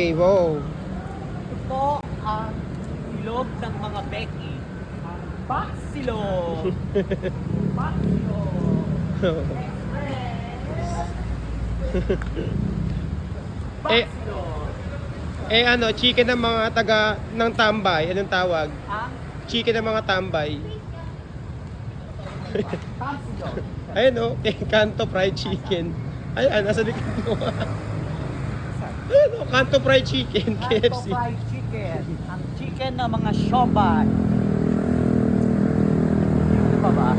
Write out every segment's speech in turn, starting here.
Okay, wow. Ito ang ilog ng mga Becky. Ang Baxilog. Baxilog. Eh, Baxilog. ano, chicken ng mga taga ng tambay. Anong tawag? Ang Chicken ng mga tambay. Baxilog. Ayun o, Kanto Fried Chicken. Ayan, nasa likod mo. Ayun o, Kanto Fried Chicken, Kanto KFC. fried chicken. Ang chicken ng mga siomai. Ano pa ba?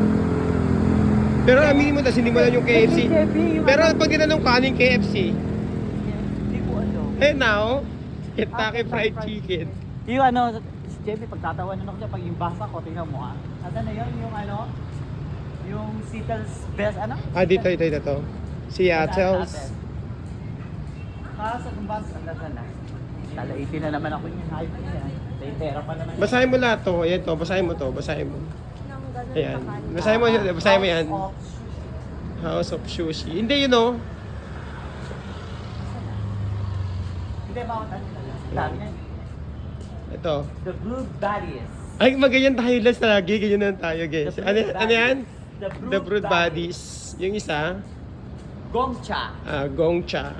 Pero aminin mo na, hindi mo lang yung KFC. Yung Pero ano, pag tinanong ka, anong KFC? hindi ko alam. Ayun na o, Kentucky Fried Chicken. Yung ano, si JB, pagtatawanan ako siya pag yung basa ko, tingnan mo ah. At ano yun, yung ano, yung Seattle's best, ano? Ah, dito, ito. Seattle's. Kaso kung basa, ang na. Talaitin na naman ako yung hype niya. May pera pa naman. Basahin mo lahat to. Ayan to, basahin mo to. Basahin mo. Ayan. Basahin mo yan. House of Sushi. Hindi yun o. Hindi, bawat ano talaga. Dami yan. Ito. The Blue Baddies. Ay, magayon tayo last lagi. Ganyan na tayo, guys. The Ano, Brood ano yan? Baddies. The Brood Bodies. Yung isa, Gongcha. Gongcha.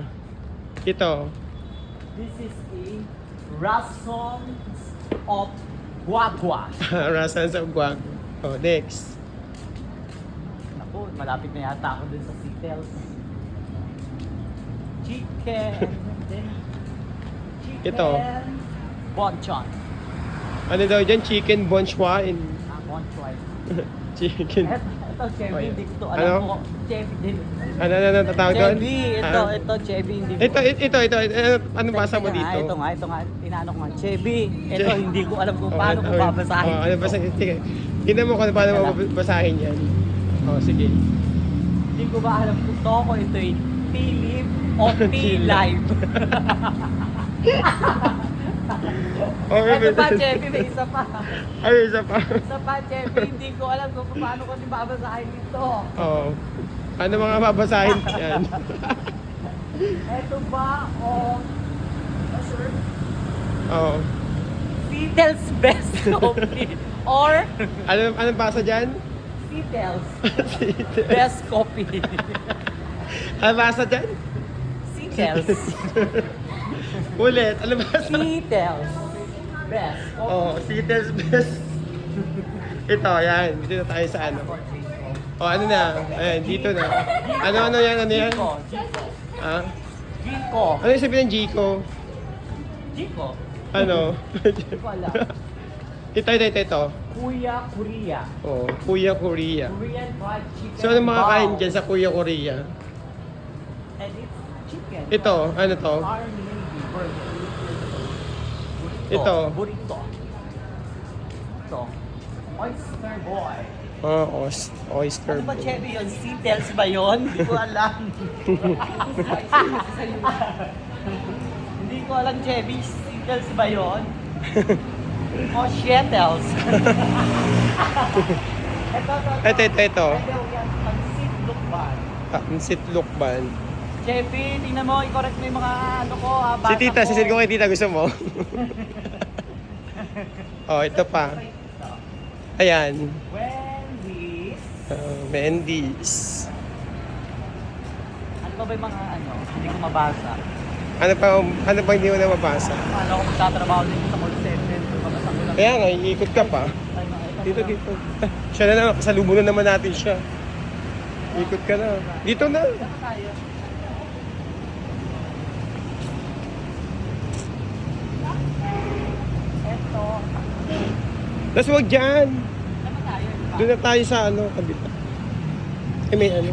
Ito. This is a Rassons of Guagua. Rasans of Guac. Oh, next. Naku, malapit na yata ako dun sa Seattle's. Chicken. Chicken. Ito. Bonchon. Ano daw dyan? Chicken bonchwa in Bonchon. chicken. Ito, Chevy, Oh, hindi ko to ano? alam ko. Chevy din. Ano tatawag doon? Chevy, ito, Chevy, hindi ko. Ito. Anong basa mo dito? Ito nga, inaano ko nga. Chevy, ito, hindi ko alam kung paano ko babasahin. Ano basahin? Sige. Tingnan mo kung paano mo basahin yan. Oh, sige. Hindi ko ba alam kung to ko ito ay T-Live o T-Live. Ito pa, Chevy, may isa pa. Ay, isa pa. Isa pa, Chevy, hindi ko alam kung paano ko babasahin ito. Oo. Ano mga babasahin yan? Ito ba o... sir? Oo. Seattle's Best Coffee or Anong basa dyan? Seattle's Best Coffee. Anong basa dyan? Seattle's. Ulit. Ano basa? Seattle's Best Coffee. Oo, Seattle's Best. Ito, yan. Dito na tayo sa ano. O, ano na? Ayan, dito na. Ano yan? Jico. Ah? Jico. Ano yung sabihin ng Jico? Jico. Ano? Hindi ko alam. Ito. Kuya Korea. Oh, Kuya Korea. Korean fried chicken. So, ano makakain balls. dyan sa Kuya Korea? And it's chicken. Ito, ano to? Army burger. Ito. Burrito. Ito. Oyster boy. Oh, oyster Ano ba, bowl. Chevy, yun? Seattle's ba yun? Hindi ko alam. Hindi ko alam, Chevy. Seattle's ba yun? O Seattle's? Ito. Ito. Pansit lukban. Sitlukban. Chevy, tingnan mo, i-correct mo yung mga ano ko, Si Tita, sisid ko kay Tita, gusto mo? Oh, ito pa. Ayan. Wendy's. Mendy's. Ano ba yung mga ano? Hindi ko mabasa. Ano pa hindi mo na mabasa? Ano ko magtatrabaho dito sa call center. Mabasa ko lang. Kaya nga, iikot ka pa. Ano, ito. Dito. Siya na lang, kasalubong na naman natin siya. Ikot ka na. Dito na. Saan tayo? Ito. Tapos wag dyan. Saan ba tayo? Doon na tayo sa ano, kabila. Eh, may ano.